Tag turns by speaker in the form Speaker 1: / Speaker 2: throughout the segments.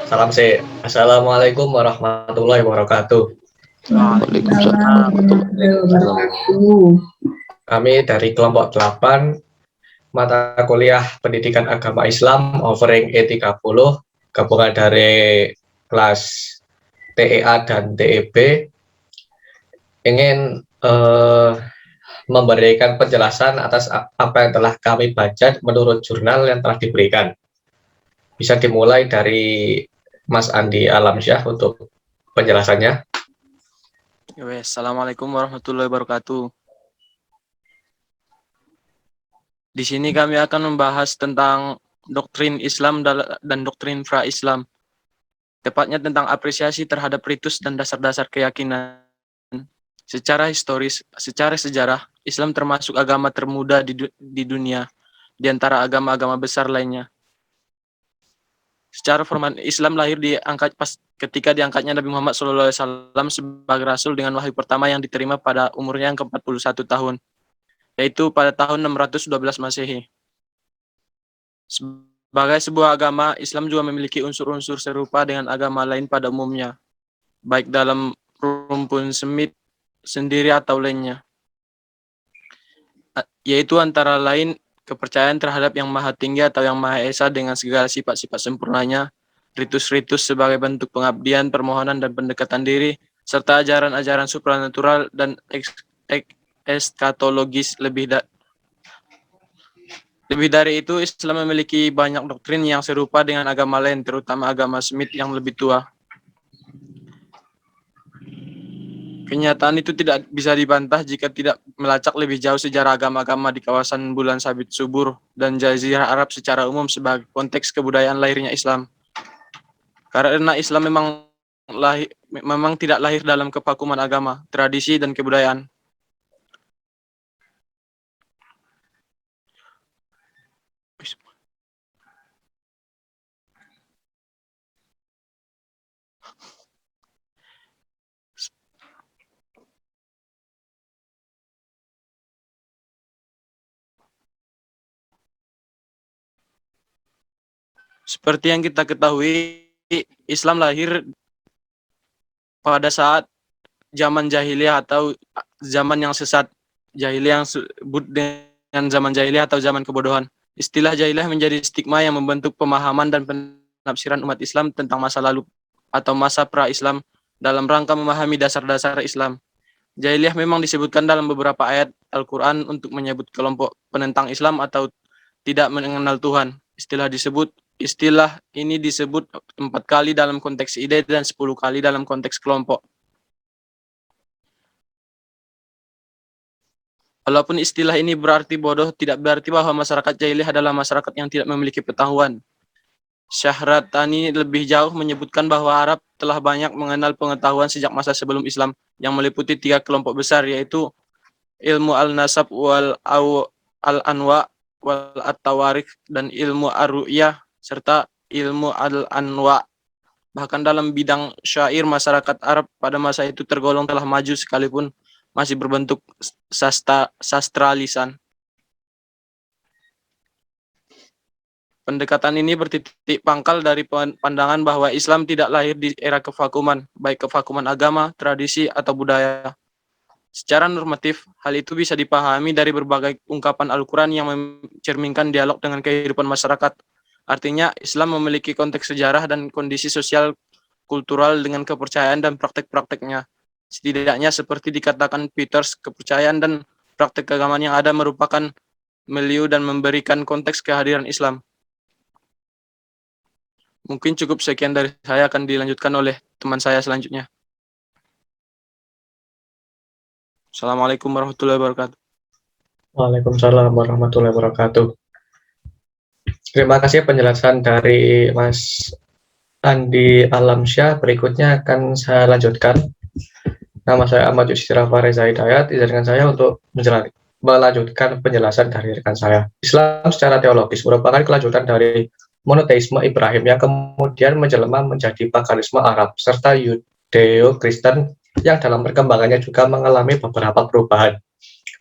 Speaker 1: Salam sih. Assalamualaikum warahmatullahi wabarakatuh.
Speaker 2: Waalaikumsalam
Speaker 3: Waalaikumsalam
Speaker 2: warahmatullahi
Speaker 3: warahmatullahi
Speaker 2: wabarakatuh.
Speaker 3: wabarakatuh.
Speaker 1: Kami dari kelompok 8 mata kuliah Pendidikan Agama Islam offering E30 gabungan dari kelas TEA dan TEB ingin memberikan penjelasan atas apa yang telah kami baca menurut jurnal yang telah diberikan. Bisa dimulai dari Mas Andi Alamsyah untuk penjelasannya.
Speaker 4: Assalamualaikum warahmatullahi wabarakatuh. Di sini kami akan membahas tentang doktrin Islam dan doktrin pra-Islam. Tepatnya tentang apresiasi terhadap ritus dan dasar-dasar keyakinan. Secara historis, secara sejarah, Islam termasuk agama termuda di dunia, di antara agama-agama besar lainnya. Secara formal, Islam lahir ketika diangkatnya Nabi Muhammad SAW sebagai Rasul dengan wahyu pertama yang diterima pada umurnya yang ke-41 tahun, yaitu pada tahun 612 Masehi. Sebagai sebuah agama, Islam juga memiliki unsur-unsur serupa dengan agama lain pada umumnya, baik dalam rumpun semit sendiri atau lainnya, yaitu antara lain kepercayaan terhadap Yang Maha Tinggi atau Yang Maha Esa dengan segala sifat-sifat sempurnanya, ritus-ritus sebagai bentuk pengabdian, permohonan, dan pendekatan diri, serta ajaran-ajaran supranatural dan eskatologis. Lebih dari itu, Islam memiliki banyak doktrin yang serupa dengan agama lain, terutama agama Semit yang lebih tua. Kenyataan itu tidak bisa dibantah jika tidak melacak lebih jauh sejarah agama-agama di kawasan Bulan Sabit Subur dan Jazirah Arab secara umum sebagai konteks kebudayaan lahirnya Islam. Karena Islam memang tidak lahir dalam kevakuman agama, tradisi, dan kebudayaan. Seperti yang kita ketahui, Islam lahir pada saat zaman jahiliyah atau zaman yang sesat. Jahiliyah yang disebut dengan zaman jahiliyah atau zaman kebodohan. Istilah jahiliyah menjadi stigma yang membentuk pemahaman dan penafsiran umat Islam tentang masa lalu atau masa pra-Islam dalam rangka memahami dasar-dasar Islam. Jahiliyah memang disebutkan dalam beberapa ayat Al-Quran untuk menyebut kelompok penentang Islam atau tidak mengenal Tuhan. Istilah ini disebut 4 kali dalam konteks ide dan 10 kali dalam konteks kelompok. Walaupun istilah ini berarti bodoh, tidak berarti bahwa masyarakat jahiliyah adalah masyarakat yang tidak memiliki pengetahuan. Syahratani lebih jauh menyebutkan bahwa Arab telah banyak mengenal pengetahuan sejak masa sebelum Islam yang meliputi 3 kelompok besar, yaitu ilmu al-nasab wal al-anwa wal at-tawarikh dan ilmu ar-ru'yah serta ilmu al-anwa. Bahkan dalam bidang syair, masyarakat Arab pada masa itu tergolong telah maju sekalipun masih berbentuk sastra lisan. Pendekatan ini bertitik pangkal dari pandangan bahwa Islam tidak lahir di era kevakuman, baik kevakuman agama, tradisi, atau budaya. Secara normatif, hal itu bisa dipahami dari berbagai ungkapan Al-Quran yang mencerminkan dialog dengan kehidupan masyarakat. Artinya, Islam memiliki konteks sejarah dan kondisi sosial kultural dengan kepercayaan dan praktek-prakteknya. Setidaknya seperti dikatakan Peters, kepercayaan dan praktek keagamaan yang ada merupakan milieu dan memberikan konteks kehadiran Islam. Mungkin cukup sekian dari saya, akan dilanjutkan oleh teman saya selanjutnya. Assalamualaikum warahmatullahi wabarakatuh.
Speaker 1: Waalaikumsalam warahmatullahi wabarakatuh. Terima kasih penjelasan dari Mas Andi Alamsyah. Berikutnya akan saya lanjutkan. Nama saya Ahmad Yusrafar Reza Hidayat. Izinkan saya untuk melanjutkan penjelasan dari rekan saya. Islam secara teologis merupakan kelanjutan dari monoteisme Ibrahim yang kemudian menjelma menjadi paganisme Arab serta Yudeo-Kristen yang dalam perkembangannya juga mengalami beberapa perubahan,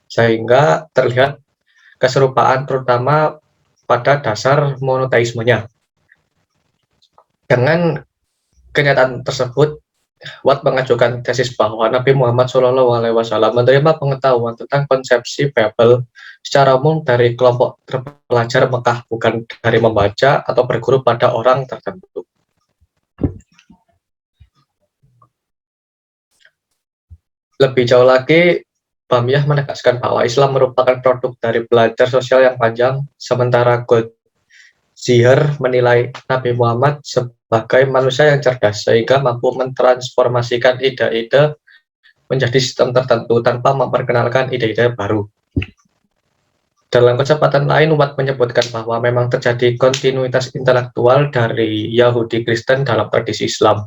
Speaker 1: sehingga terlihat keserupaan terutama pada dasar monoteismenya. Dengan kenyataan tersebut, Watt mengajukan tesis bahwa Nabi Muhammad SAW menerima pengetahuan tentang konsepsi Babel secara umum dari kelompok terpelajar Mekah, bukan dari membaca atau berguru pada orang tertentu. Lebih jauh lagi, Bamiyah menegaskan bahwa Islam merupakan produk dari belajar sosial yang panjang, sementara Goldziher menilai Nabi Muhammad sebagai manusia yang cerdas sehingga mampu mentransformasikan ide-ide menjadi sistem tertentu tanpa memperkenalkan ide-ide baru. Dalam kesempatan lain, Watt menyebutkan bahwa memang terjadi kontinuitas intelektual dari Yahudi Kristen dalam tradisi Islam.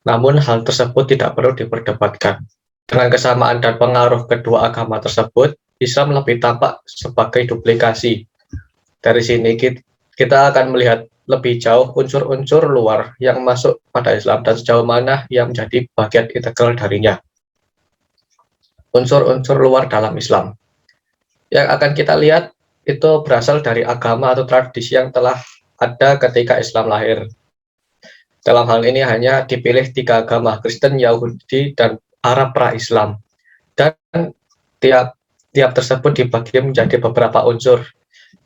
Speaker 1: Namun hal tersebut tidak perlu diperdebatkan. Dengan kesamaan dan pengaruh kedua agama tersebut, Islam lebih tampak sebagai duplikasi. Dari sini kita akan melihat lebih jauh unsur-unsur luar yang masuk pada Islam dan sejauh mana yang menjadi bagian integral darinya. Unsur-unsur luar dalam Islam yang akan kita lihat itu berasal dari agama atau tradisi yang telah ada ketika Islam lahir. Dalam hal ini hanya dipilih 3 agama, Kristen, Yahudi, dan Arab pra-Islam. Dan tiap tersebut dibagi menjadi beberapa unsur,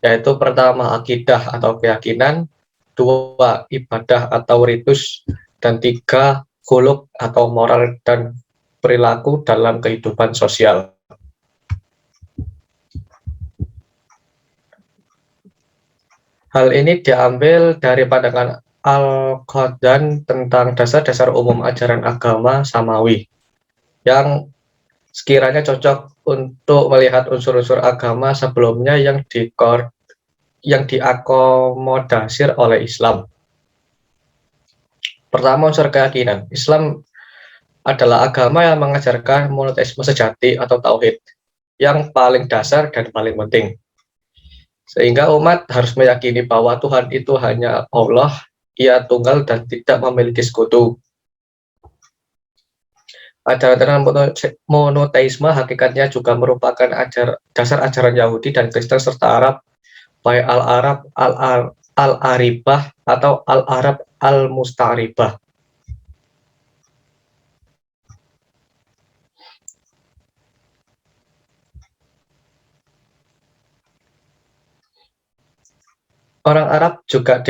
Speaker 1: yaitu pertama akidah atau keyakinan, 2 ibadah atau ritus, dan 3 khuluq atau moral dan perilaku dalam kehidupan sosial. Hal ini diambil dari pandangan Al-Qadhan tentang dasar-dasar umum ajaran agama Samawi, yang sekiranya cocok untuk melihat unsur-unsur agama sebelumnya yang diakomodasir oleh Islam. Pertama, unsur keyakinan. Islam adalah agama yang mengajarkan monoteisme sejati atau tauhid, yang paling dasar dan paling penting. Sehingga umat harus meyakini bahwa Tuhan itu hanya Allah, Ia tunggal dan tidak memiliki sekutu. Ajaran monoteisme hakikatnya juga merupakan dasar ajaran Yahudi dan Kristen serta Arab, baik Al-Arab, Al-Aribah, atau Al-Arab Al-Mustaribah. Orang Arab juga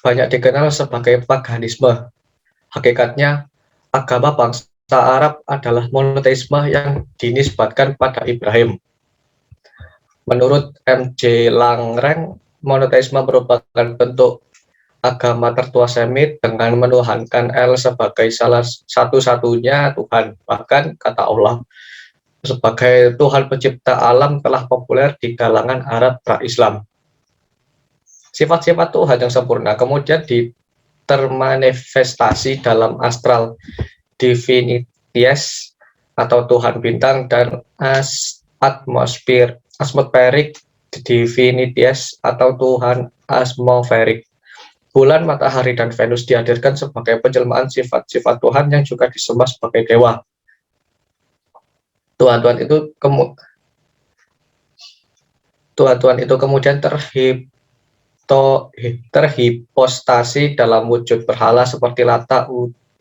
Speaker 1: banyak dikenal sebagai paganisme. Hakikatnya, agama bangsa Arab adalah monoteisme yang dinisbatkan pada Ibrahim. Menurut M.J. Langreng, monoteisme merupakan bentuk agama tertua Semit dengan menuhankan El sebagai salah satu-satunya Tuhan. Bahkan kata Allah sebagai Tuhan pencipta alam telah populer di kalangan Arab pra-Islam. Sifat-sifat Tuhan yang sempurna kemudian termanifestasi dalam astral divinities atau Tuhan bintang dan atmospheric divinities atau Tuhan atmosferik. Bulan, matahari, dan Venus dihadirkan sebagai penjelmaan sifat-sifat Tuhan yang juga disembah sebagai dewa. Tuhan-Tuhan itu kemudian terhipostasi dalam wujud berhala seperti Lata,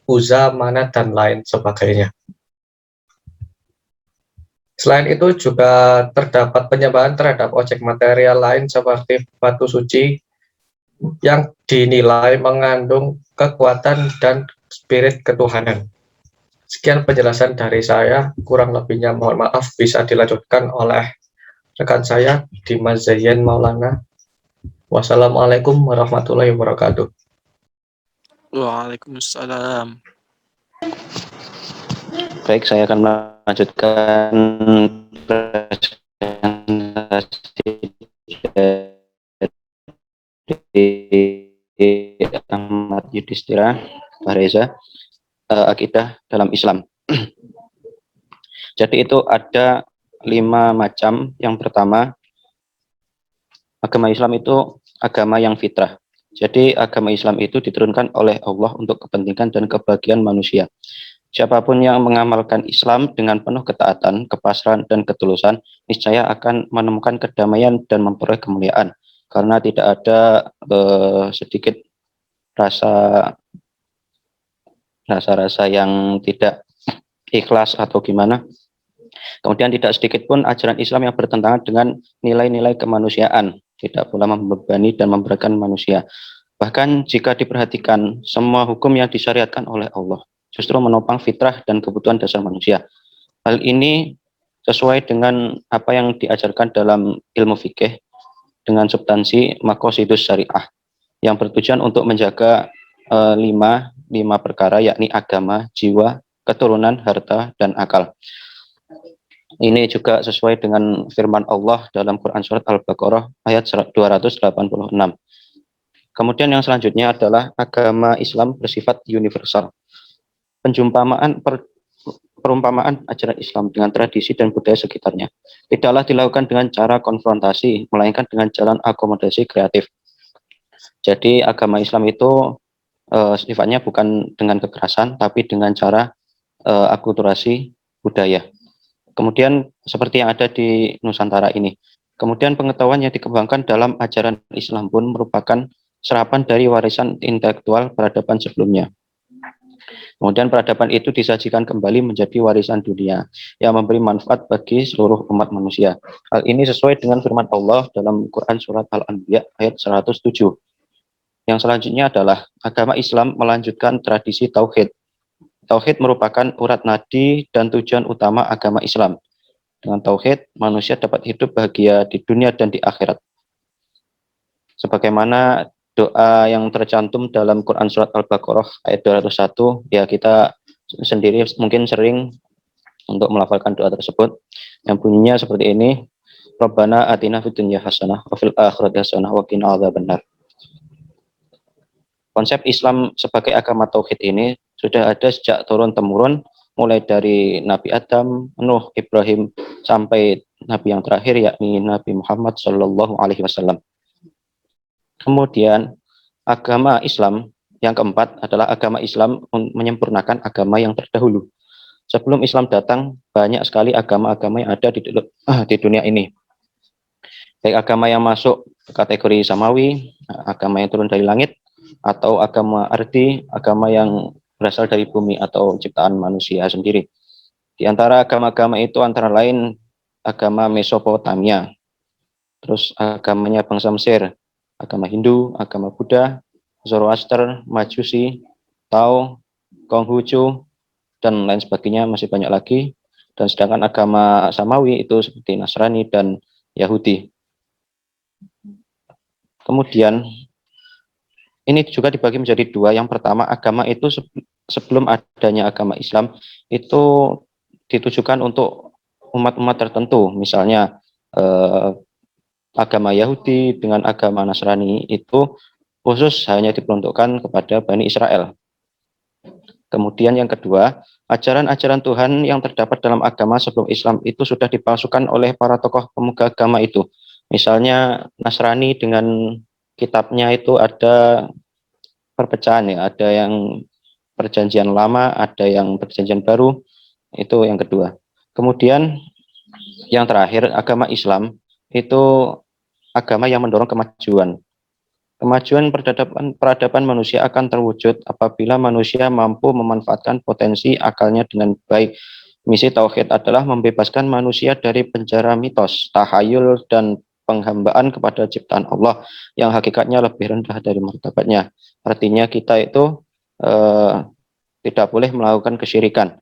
Speaker 1: Uzza, Manat, dan lain sebagainya. Selain itu juga terdapat penyembahan terhadap objek material lain seperti batu suci yang dinilai mengandung kekuatan dan spirit ketuhanan. Sekian penjelasan dari saya, kurang lebihnya mohon maaf, bisa dilanjutkan oleh rekan saya Dimas Zayyan Maulana. Wassalamualaikum warahmatullahi wabarakatuh.
Speaker 4: Waalaikumsalam.
Speaker 2: Baik, saya akan melanjutkan presentasi dari Ahmad Yudhistira Pak Reza, akidah dalam Islam. Jadi itu ada 5 macam. Yang pertama, agama Islam itu agama yang fitrah. Jadi agama Islam itu diturunkan oleh Allah untuk kepentingan dan kebahagiaan manusia. Siapapun yang mengamalkan Islam dengan penuh ketaatan, kepasrahan, dan ketulusan, niscaya akan menemukan kedamaian dan memperoleh kemuliaan. Karena tidak ada sedikit rasa rasa-rasa yang tidak ikhlas atau gimana. Kemudian tidak sedikit pun ajaran Islam yang bertentangan dengan nilai-nilai kemanusiaan, tidak pula membebani dan memberatkan manusia. Bahkan jika diperhatikan, semua hukum yang disyariatkan oleh Allah justru menopang fitrah dan kebutuhan dasar manusia. Hal ini sesuai dengan apa yang diajarkan dalam ilmu fikih dengan substansi maqasidus syariah yang bertujuan untuk menjaga lima perkara, yakni agama, jiwa, keturunan, harta, dan akal. Ini juga sesuai dengan firman Allah dalam Quran Surat Al-Baqarah ayat 286. Kemudian yang selanjutnya adalah agama Islam bersifat universal. Perumpamaan ajaran Islam dengan tradisi dan budaya sekitarnya tidaklah dilakukan dengan cara konfrontasi, melainkan dengan jalan akomodasi kreatif. Jadi agama Islam itu sifatnya bukan dengan kekerasan, tapi dengan cara akulturasi budaya. Kemudian seperti yang ada di Nusantara ini. Kemudian pengetahuan yang dikembangkan dalam ajaran Islam pun merupakan serapan dari warisan intelektual peradaban sebelumnya. Kemudian peradaban itu disajikan kembali menjadi warisan dunia yang memberi manfaat bagi seluruh umat manusia. Hal ini sesuai dengan firman Allah dalam Quran Surat Al-Anbiya ayat 107. Yang selanjutnya adalah agama Islam melanjutkan tradisi Tauhid. Tauhid merupakan urat nadi dan tujuan utama agama Islam. Dengan Tauhid, manusia dapat hidup bahagia di dunia dan di akhirat. Sebagaimana doa yang tercantum dalam Quran Surat Al-Baqarah ayat 201, ya kita sendiri mungkin sering untuk melafalkan doa tersebut, yang bunyinya seperti ini, Rabbana atina fid dunya hasanah wa fil akhirati hasanah wa qina adzabannar. Konsep Islam sebagai agama tauhid ini sudah ada sejak turun-temurun, mulai dari Nabi Adam, Nuh, Ibrahim, sampai Nabi yang terakhir, yakni Nabi Muhammad Shallallahu Alaihi Wasallam. Kemudian agama Islam yang keempat adalah agama Islam menyempurnakan agama yang terdahulu. Sebelum Islam datang, banyak sekali agama-agama yang ada di dunia ini. Baik agama yang masuk kategori samawi, agama yang turun dari langit, atau agama arti, agama yang berasal dari bumi atau ciptaan manusia sendiri. Di antara agama-agama itu antara lain agama Mesopotamia, terus agamanya bangsa Mesir, agama Hindu, agama Buddha, Zoroaster, Majusi, Tao, Konghucu, dan lain sebagainya, masih banyak lagi. Dan sedangkan agama Samawi itu seperti Nasrani dan Yahudi. Kemudian ini juga dibagi menjadi dua. Yang pertama, agama itu sebelum adanya agama Islam itu ditujukan untuk umat-umat tertentu. Misalnya agama Yahudi dengan agama Nasrani itu khusus hanya diperuntukkan kepada Bani Israel. Kemudian yang kedua, ajaran-ajaran Tuhan yang terdapat dalam agama sebelum Islam itu sudah dipalsukan oleh para tokoh pemuka agama itu. Misalnya Nasrani dengan kitabnya itu ada perpecahan, ya, ada yang perjanjian lama, ada yang perjanjian baru, itu yang kedua. Kemudian yang terakhir, agama Islam itu agama yang mendorong kemajuan. Kemajuan peradaban manusia akan terwujud apabila manusia mampu memanfaatkan potensi akalnya dengan baik. Misi Tauhid adalah membebaskan manusia dari penjara mitos, tahayul, dan penghambaan kepada ciptaan Allah yang hakikatnya lebih rendah dari martabatnya. Artinya kita itu tidak boleh melakukan kesyirikan.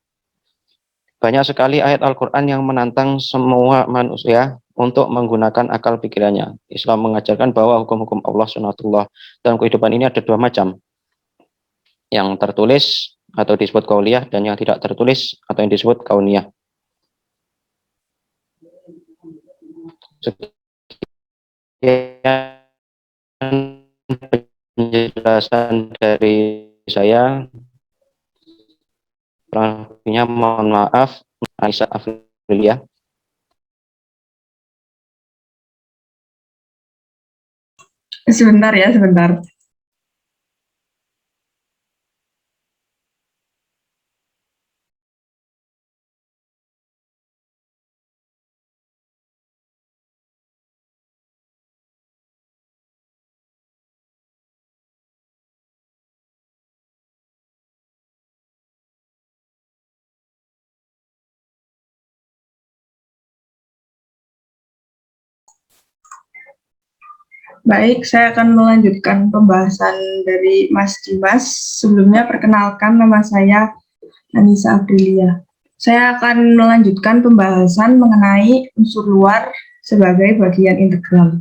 Speaker 2: Banyak sekali ayat Al-Quran yang menantang semua manusia untuk menggunakan akal pikirannya. Islam mengajarkan bahwa hukum-hukum Allah sunatullah dalam kehidupan ini ada dua macam. Yang tertulis atau disebut qauliyah, dan yang tidak tertulis atau yang disebut kauniyah. Sekian penjelasan dari saya. Kurang mohon maaf. Aisyah Afrilia.
Speaker 3: Sebentar ya, sebentar. Baik, saya akan melanjutkan pembahasan dari Mas Dimas. Sebelumnya perkenalkan, nama saya Anissa Aprilia. Saya akan melanjutkan pembahasan mengenai unsur luar sebagai bagian integral.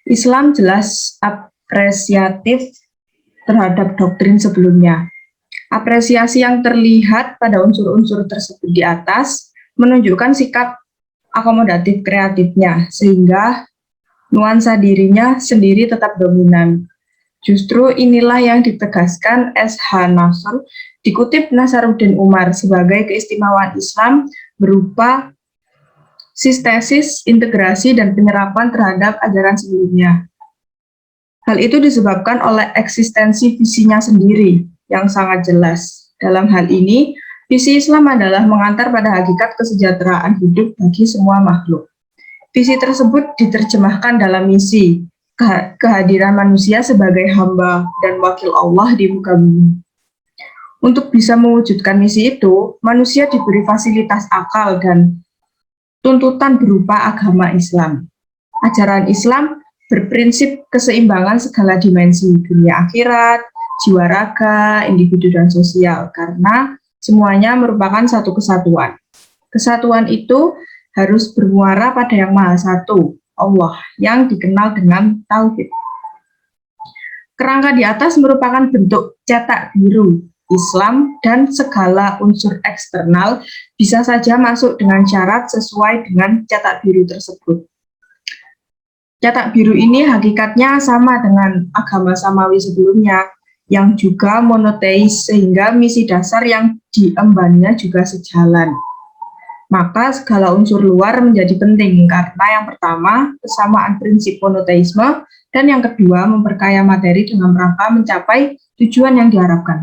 Speaker 3: Islam jelas apresiatif terhadap doktrin sebelumnya. Apresiasi yang terlihat pada unsur-unsur tersebut di atas menunjukkan sikap akomodatif kreatifnya, sehingga nuansa dirinya sendiri tetap dominan. Justru inilah yang ditegaskan S.H. Nasr, dikutip Nasaruddin Umar sebagai keistimewaan Islam berupa sistesis, integrasi, dan penyerapan terhadap ajaran sebelumnya. Hal itu disebabkan oleh eksistensi visinya sendiri yang sangat jelas. Dalam hal ini, visi Islam adalah mengantar pada hakikat kesejahteraan hidup bagi semua makhluk. Visi tersebut diterjemahkan dalam misi, kehadiran manusia sebagai hamba dan wakil Allah di muka bumi. Untuk bisa mewujudkan misi itu, manusia diberi fasilitas akal dan tuntutan berupa agama Islam. Ajaran Islam berprinsip keseimbangan segala dimensi dunia akhirat, jiwa raga, individu dan sosial, karena semuanya merupakan satu kesatuan. Kesatuan itu harus bermuara pada yang Maha Satu, Allah, yang dikenal dengan Tauhid. Kerangka di atas merupakan bentuk cetak biru Islam dan segala unsur eksternal bisa saja masuk dengan syarat sesuai dengan cetak biru tersebut. Cetak biru ini hakikatnya sama dengan agama samawi sebelumnya, yang juga monoteis, sehingga misi dasar yang diembannya juga sejalan. Maka segala unsur luar menjadi penting karena yang pertama, kesamaan prinsip monoteisme, dan yang kedua, memperkaya materi dengan rangka mencapai tujuan yang diharapkan.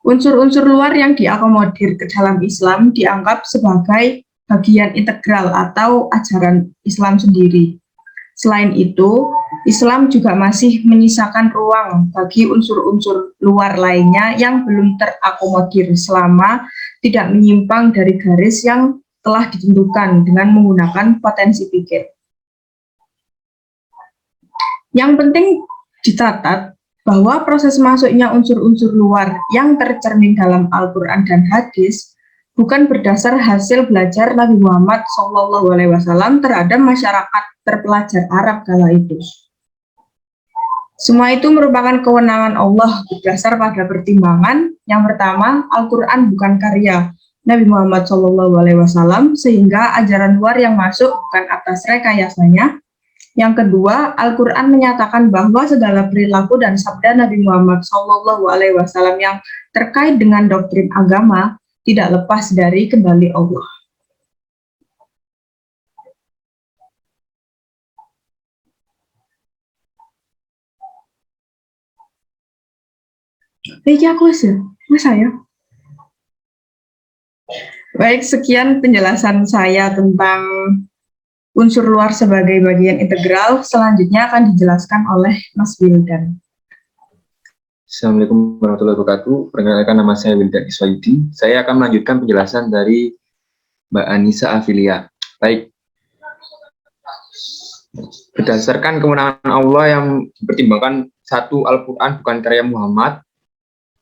Speaker 3: Unsur-unsur luar yang diakomodir ke dalam Islam dianggap sebagai bagian integral atau ajaran Islam sendiri. Selain itu, Islam juga masih menyisakan ruang bagi unsur-unsur luar lainnya yang belum terakomodir selama tidak menyimpang dari garis yang telah ditentukan dengan menggunakan potensi pikir. Yang penting dicatat bahwa proses masuknya unsur-unsur luar yang tercermin dalam Al-Quran dan hadis bukan berdasar hasil belajar Nabi Muhammad SAW terhadap masyarakat terpelajar Arab kala itu. Semua itu merupakan kewenangan Allah berdasar pada pertimbangan. Yang pertama, Al-Quran bukan karya Nabi Muhammad SAW, sehingga ajaran luar yang masuk bukan atas rekayasanya. Yang kedua, Al-Quran menyatakan bahwa segala perilaku dan sabda Nabi Muhammad SAW yang terkait dengan doktrin agama tidak lepas dari kendali Allah. Baik, sekian penjelasan saya tentang unsur luar sebagai bagian integral. Selanjutnya akan dijelaskan oleh Mas Wildan.
Speaker 5: Assalamualaikum warahmatullahi wabarakatuh. Perkenalkan, nama saya Wildan Iswaidi. Saya akan melanjutkan penjelasan dari Mbak Anissa Aprilia. Baik. Berdasarkan kewenangan Allah yang dipertimbangkan, satu, Al-Quran bukan karya Muhammad,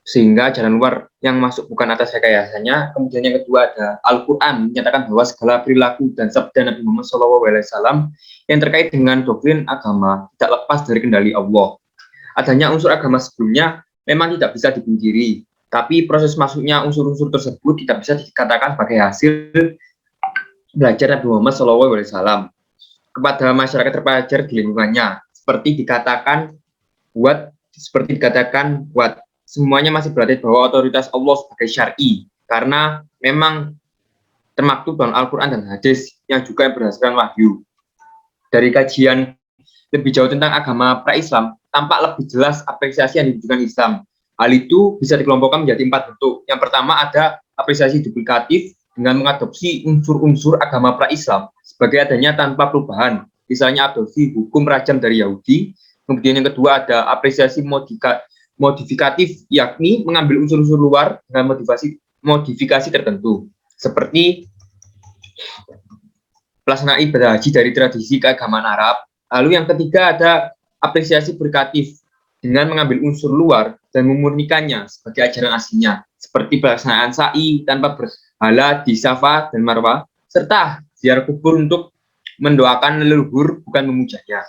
Speaker 5: sehingga jalan luar yang masuk bukan atas rekayasanya. Kemudian yang kedua ada Al-Quran menyatakan bahwa segala perilaku dan sabda Nabi Muhammad SAW yang terkait dengan doktrin agama tidak lepas dari kendali Allah. Adanya unsur agama sebelumnya memang tidak bisa dipungkiri, tapi proses masuknya unsur-unsur tersebut tidak bisa dikatakan sebagai hasil belajar Nabi Muhammad SAW kepada masyarakat terpelajar di lingkungannya. Seperti dikatakan buat semuanya masih berada bahwa otoritas Allah sebagai syar'i, karena memang termaktub dalam Al-Quran dan hadis yang juga berdasarkan wahyu. Dari kajian lebih jauh tentang agama pra-Islam, tampak lebih jelas apresiasi yang ditujukan Islam. Hal itu bisa dikelompokkan menjadi 4 bentuk. Yang pertama ada apresiasi duplikatif dengan mengadopsi unsur-unsur agama pra-Islam sebagai adanya tanpa perubahan, misalnya adopsi hukum rajam dari Yahudi. Kemudian yang kedua ada apresiasi modifikatif, yakni mengambil unsur-unsur luar dengan modifikasi tertentu, seperti pelaksanaan ibadah haji dari tradisi keagamaan Arab, Lalu yang ketiga ada apresiasi berkatif dengan mengambil unsur luar dan memurnikannya sebagai ajaran aslinya, seperti pelaksanaan sa'i tanpa berhala di Safa dan Marwah, serta ziarah kubur untuk mendoakan leluhur bukan memujanya.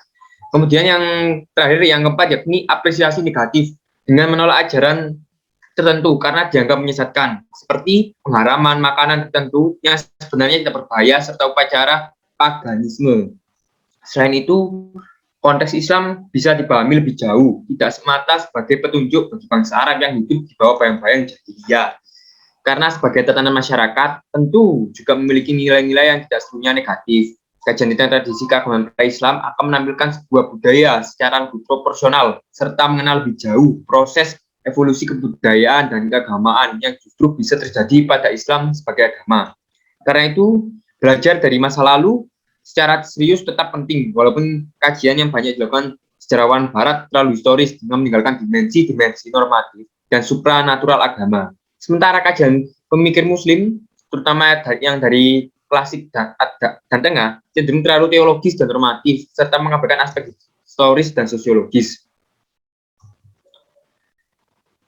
Speaker 5: Kemudian yang terakhir, yang keempat, yakni apresiasi negatif dengan menolak ajaran tertentu karena dianggap menyesatkan, seperti pengharaman makanan tertentu yang sebenarnya tidak berbahaya serta upacara paganisme. Selain itu, konteks Islam bisa dipahami lebih jauh, tidak semata sebagai petunjuk bagi bangsa Arab yang hidup di bawah bayang-bayang jahiliyah. Karena sebagai tatanan masyarakat, tentu juga memiliki nilai-nilai yang tidak seluruhnya negatif. Kajian tentang tradisi keagamaan Islam akan menampilkan sebuah budaya secara lebih proporsional, serta mengenal lebih jauh proses evolusi kebudayaan dan keagamaan yang justru bisa terjadi pada Islam sebagai agama. Karena itu, belajar dari masa lalu secara serius tetap penting, walaupun kajian yang banyak dilakukan sejarawan Barat terlalu historis dengan meninggalkan dimensi-dimensi normatif dan supranatural agama. Sementara kajian pemikir Muslim, terutama yang dari klasik dan tengah, cenderung terlalu teologis dan normatif, serta mengabaikan aspek historis dan sosiologis.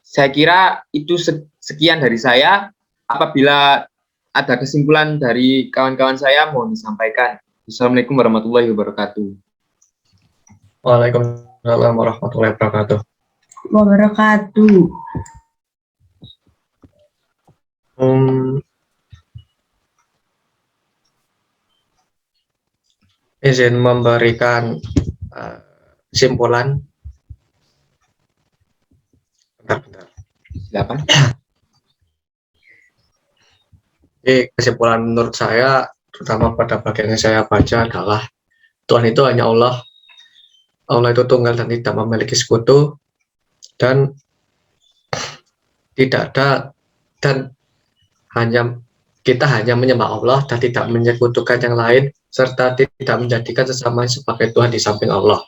Speaker 5: Saya kira itu sekian dari saya. Apabila ada kesimpulan dari kawan-kawan saya, mohon disampaikan. Assalamualaikum warahmatullahi wabarakatuh.
Speaker 1: Waalaikumsalam warahmatullahi wabarakatuh. Izin memberikan kesimpulan. Bentar.
Speaker 5: Silakan.
Speaker 1: Jadi kesimpulan menurut saya, terutama pada bagian yang saya baca adalah Tuhan itu hanya Allah. Allah itu tunggal dan tidak memiliki sekutu, dan tidak ada, dan kita hanya menyembah Allah dan tidak menyekutukan yang lain, serta tidak menjadikan sesama sebagai Tuhan di samping Allah.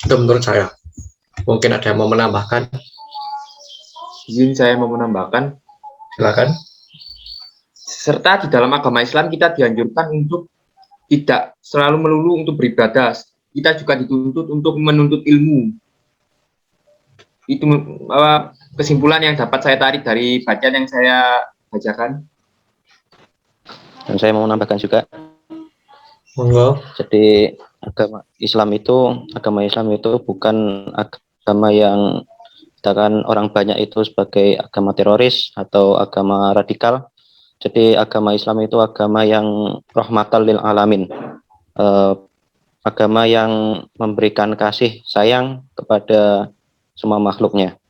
Speaker 1: Itu menurut saya. Mungkin ada yang mau menambahkan?
Speaker 5: Izin saya mau menambahkan.
Speaker 1: Silakan.
Speaker 5: Serta di dalam agama Islam kita dianjurkan untuk tidak selalu melulu untuk beribadah. Kita juga dituntut untuk menuntut ilmu. Itu kesimpulan yang dapat saya tarik dari bacaan yang saya bacakan.
Speaker 2: Dan saya mau menambahkan juga.
Speaker 1: Monggo.
Speaker 2: Jadi agama Islam itu bukan agama yang katakan orang banyak itu sebagai agama teroris atau agama radikal. Jadi agama Islam itu agama yang rahmatan lil alamin, agama yang memberikan kasih sayang kepada semua makhluknya.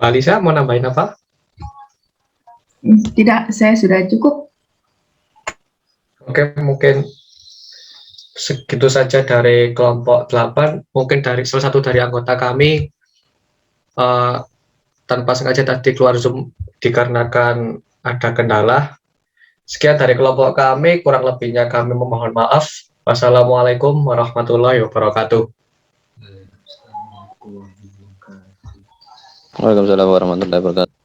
Speaker 1: Mbak Alisa mau nambahin apa?
Speaker 3: Tidak, saya sudah cukup.
Speaker 1: Oke, mungkin segitu saja dari kelompok 8. Mungkin dari salah satu dari anggota kami tanpa sengaja tadi keluar Zoom dikarenakan ada kendala. Sekian dari kelompok kami, kurang lebihnya kami memohon maaf. Wassalamualaikum warahmatullahi wabarakatuh.
Speaker 2: Waalaikumsalam warahmatullahi wabarakatuh.